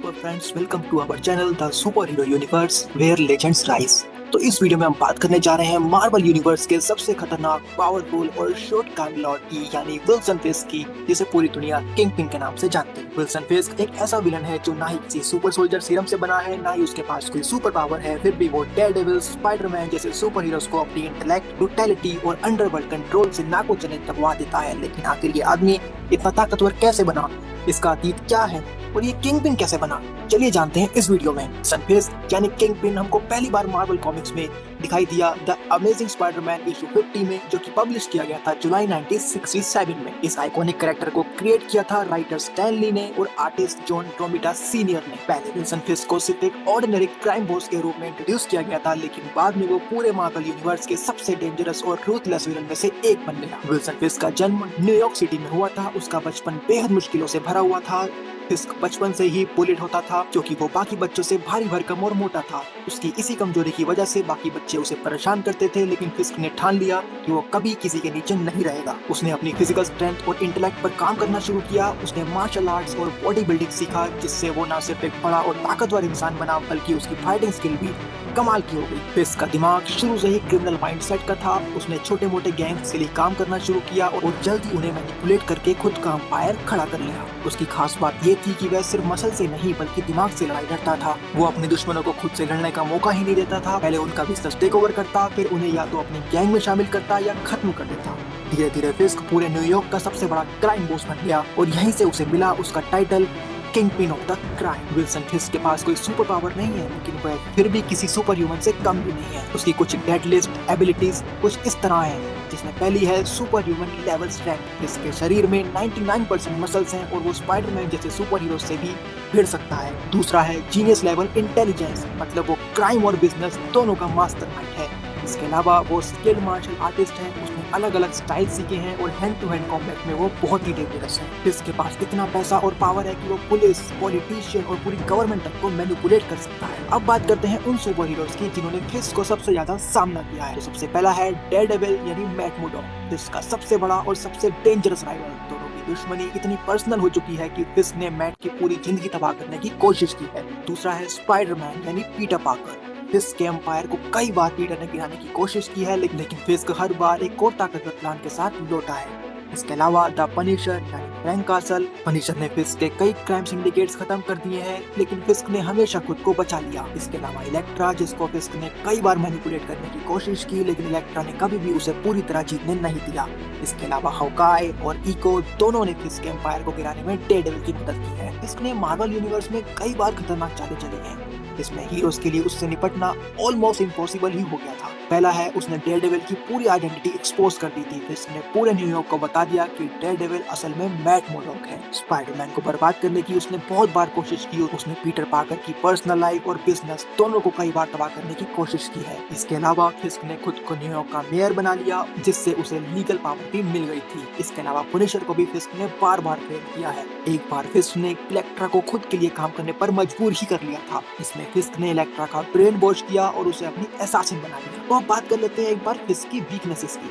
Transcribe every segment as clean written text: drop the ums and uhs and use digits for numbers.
Super friends, welcome to our channel the super hero universe where legends rise. तो इस video में हम बात करने जा रहे हैं मार्वल यूनिवर्स के सबसे खतरनाक, पावरफुल और शॉर्ट टाइम लॉर्ड की, यानी विल्सन फिस्क की, जिसे पूरी दुनिया किंगपिन के नाम से जानती है। विल्सन फिस्क एक ऐसा विलन है जो ना ही किसी सुपर सोल्जर सीरम से बना है, ना ही उसके पास कोई सुपर पावर है, फिर भी वो डेयरडेविल, स्पाइडरमैन जैसे सुपर हीरोज को अपनी इंटेलेक्ट, ब्रूटैलिटी और अंडरवर्ल्ड कंट्रोल से नाको चने दबा देता है। लेकिन आखिर ये आदमी इतना ताकतवर कैसे बना, इसका अतीत क्या है और ये किंगपिन कैसे बना, चलिए जानते हैं इस वीडियो में। सनफिस्ट यानी किंगपिन हमको पहली बार मार्वल कॉमिक्स में दिखाई दिया द अमेजिंग स्पाइडरमैन इशू 50 में, जो कि पब्लिश किया गया था जुलाई 1967 में। इस आइकॉनिक कैरेक्टर को क्रिएट किया था राइटर स्टैन ली ने और आर्टिस्ट जॉन रोमिटा सीनियर ने। पहले विल्सन फिस्क को सिर्फ एक ऑर्डिनरी क्राइम बॉस के रूप में इंट्रोड्यूस किया गया था, लेकिन बाद में वो पूरे मार्वल यूनिवर्स के सबसे डेंजरस और रूथलेस विलन में से एक बन गया। विल्सन फिस्क का जन्म न्यूयॉर्क सिटी में हुआ था। उसका बचपन बेहद मुश्किलों से भरा हुआ था। फिस्क बचपन से ही बुलिड होता था, क्योंकि वो बाकी बच्चों से भारी भरकम और मोटा था। उसकी इसी कमजोरी की वजह से बाकी बच्चे उसे परेशान करते थे, लेकिन फिस्क ने ठान लिया कि वो कभी किसी के नीचे नहीं रहेगा। उसने अपनी फिजिकल स्ट्रेंथ और इंटेलेक्ट पर काम करना शुरू किया। उसने मार्शल आर्ट्स और बॉडी बिल्डिंग सीखा, जिससे वो न सिर्फ एक बड़ा और ताकतवर इंसान बना, बल्कि उसकी फाइटिंग स्किल भी कमाल की हो गई। फिस्क का दिमाग शुरू से ही क्रिमिनल माइंडसेट का था। उसने छोटे मोटे गैंग्स के लिए काम करना शुरू किया और जल्दी उन्हें मैनिपुलेट करके खुद का अंपायर खड़ा कर लिया। उसकी खास बात ये थी कि वह सिर्फ मसल से नहीं बल्कि दिमाग से लड़ाई लड़ता था। वो अपने दुश्मनों को खुद से लड़ने का मौका ही नहीं देता था। पहले उनका बिजनेस टेक ओवर करता, फिर उन्हें या तो अपनी गैंग में शामिल करता या खत्म कर देता। धीरे धीरे फिस्क पूरे न्यूयॉर्क का सबसे बड़ा क्राइम बॉस बन गया और यहीं से उसे मिला उसका title kingpin of the crime. Wilson Fisk के पास कोई सुपर पावर नहीं है, लेकिन वह फिर भी किसी सुपर ह्यूमन से कम भी नहीं है। उसकी कुछ डेडलिस्ट एबिलिटीज कुछ इस तरह हैं, जिसमें पहली है सुपर ह्यूमन लेवल स्ट्रेंथ। इसके शरीर में 99% मसल्स हैं और वो स्पाइडरमैन जैसे सुपर हीरो से भी भिड़ सकता है। दूसरा है जीनियस लेवल इंटेलिजेंस, मतलब वो क्राइम और बिजनेस दोनों का मास्टरमाइंड है। इसके अलावा वो स्किल्ड मार्शल आर्टिस्ट है। उसने अलग अलग स्टाइल सीखे हैं और हैंड टू हैंड कॉम्बैट में वो बहुत ही डेंजरस है। इसके पास इतना पैसा और पावर है कि वो पुलिस, पॉलिटिशियन और पूरी गवर्नमेंट तक को मैनिपुलेट कर सकता है। अब बात करते हैं उन सुपर हीरोज की जिन्होंने फिस्क को सबसे ज्यादा सामना किया है। तो सबसे पहला है डेयरडेविल यानी मैट मोर्डॉक, जिसका सबसे बड़ा और सबसे डेंजरस राइवल। दोनों की दुश्मनी इतनी पर्सनल हो चुकी है कि फिस्क ने मैट की पूरी जिंदगी तबाह करने की कोशिश की है। दूसरा है स्पाइडरमैन यानी पीटर पार्कर। फिस्क के एम्पायर को कई बार पीटर ने गिराने की कोशिश की है, लेकिन फिस्क हर बार एक और ताकतवर प्लान के साथ लौटा है। इसके अलावा द पनिशर यानी फ्रैंक कासल। पनिशर ने फिस्क के कई क्राइम सिंडिकेट्स खत्म कर दिए हैं, लेकिन फिस्क ने हमेशा खुद को बचा लिया। इसके अलावा इलेक्ट्रा, जिसको फिस्क ने कई बार मैनिपुलेट करने की कोशिश की, लेकिन इलेक्ट्रा ने कभी भी उसे पूरी तरह जीतने नहीं दिया। इसके अलावा हॉकाई और इको दोनों ने फिस्क के एम्पायर को गिराने में डेयरडेविल की मदद की है। फिस्क ने मार्वल यूनिवर्स में कई बार खतरनाक चालें चली हैं, इसमें हीरोज के लिए उससे निपटना ऑलमोस्ट इम्पॉसिबल ही हो गया था। पहला है, उसने डेयरडेविल की पूरी आइडेंटिटी एक्सपोज कर दी थी। इसने पूरे न्यूयॉर्क को बता दिया कि डेयरडेविल असल में मैट मोर्डॉक है। स्पाइडरमैन को बर्बाद करने की उसने बहुत बार कोशिश की और उसने पीटर पार्कर की पर्सनल लाइफ और बिजनेस दोनों को कई बार तबाह करने की कोशिश की है। इसके अलावा फिस्क ने खुद को न्यूयॉर्क का मेयर बना लिया, जिससे उसे लीगल पावर भी मिल गई थी। इसके अलावा पुनिशर को भी फिस्क ने बार बार फेल किया है। एक बार फिस्क ने इलेक्ट्रा को खुद के लिए काम करने पर मजबूर ही कर लिया था। इसमें फिस्क ने इलेक्ट्रा का ब्रेन वॉश किया और उसे अपनी असैसिन बना लिया। तो अब बात कर लेते हैं एक बार फिस्क की वीकनेसेस की।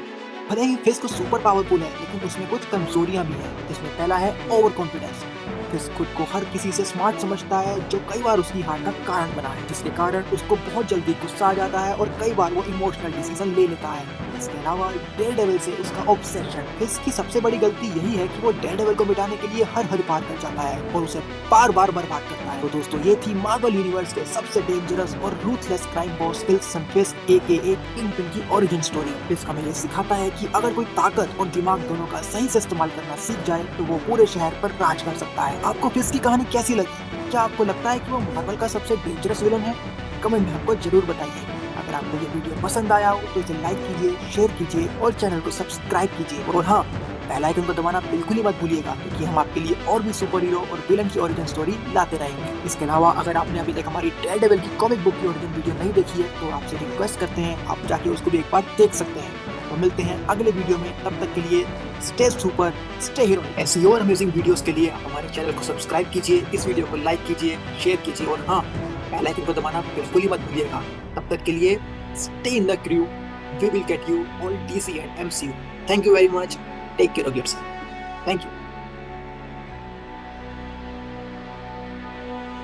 भले ही फिस्क सुपर पावरफुल है, लेकिन उसमें कुछ कमजोरियां भी हैं, जिसमें पहला है ओवर कॉन्फिडेंस। फिस्क खुद को हर किसी से स्मार्ट समझता है, जो कई बार उसकी हार का कारण बना है, जिसके कारण उसको बहुत जल्दी गुस्सा आ जाता है और कई बार वो इमोशनल डिसीजन ले लेता है। इसके अलावा डेयरडेविल से उसका ऑब्सेशन। फिस्क की सबसे बड़ी गलती यही है कि वो डेयरडेविल को मिटाने के लिए हर पार कर जाता है और उसे बार बार बर्बाद करता है। तो दोस्तों, ये थी मार्वल यूनिवर्स के सबसे डेंजरस और ruthless crime boss Wilson फिस्क AKA kingpin की ओरिजिन स्टोरी। फिस्क हमें ये सिखाता है कि अगर कोई ताकत और दिमाग दोनों का सही से इस्तेमाल करना सीख जाए तो वो पूरे शहर पर राज कर सकता है। आपको फिस्क की कहानी कैसी लगी? क्या आपको लगता है कि वो मार्वल का सबसे डेंजरस विलन है? कमेंट में हमको जरूर बताइए। अगर आपको ये वीडियो पसंद आया हो तो इसे लाइक कीजिए, शेयर कीजिए और चैनल को सब्सक्राइब कीजिए। और हाँ, बेल आइकन को दबाना बिल्कुल ही मत भूलिएगा, क्योंकि हम आपके लिए और भी सुपर हीरो और विलन की ओरिजिन स्टोरी लाते रहेंगे। इसके अलावा अगर आपने अभी तक हमारी डेयरडेविल की कॉमिक बुक की ओरिजिन वीडियो नहीं देखी है, तो आपसे रिक्वेस्ट करते हैं आप जाके उसको भी एक बार देख सकते हैं। तो मिलते हैं अगले वीडियो में, तब तक के लिए स्टे सुपर, स्टे हीरो। ऐसी और अमेजिंग वीडियोस के लिए आप हमारे चैनल को सब्सक्राइब कीजिए, इस वीडियो को लाइक कीजिए, शेयर कीजिए और हाँ, बेल आइकन को दबाना बिल्कुल ही मत भूलिएगा। तब तक के लिए stay in the crew. We will get you all DC and MCU. Thank you very much. Take care of yourself. Thank you.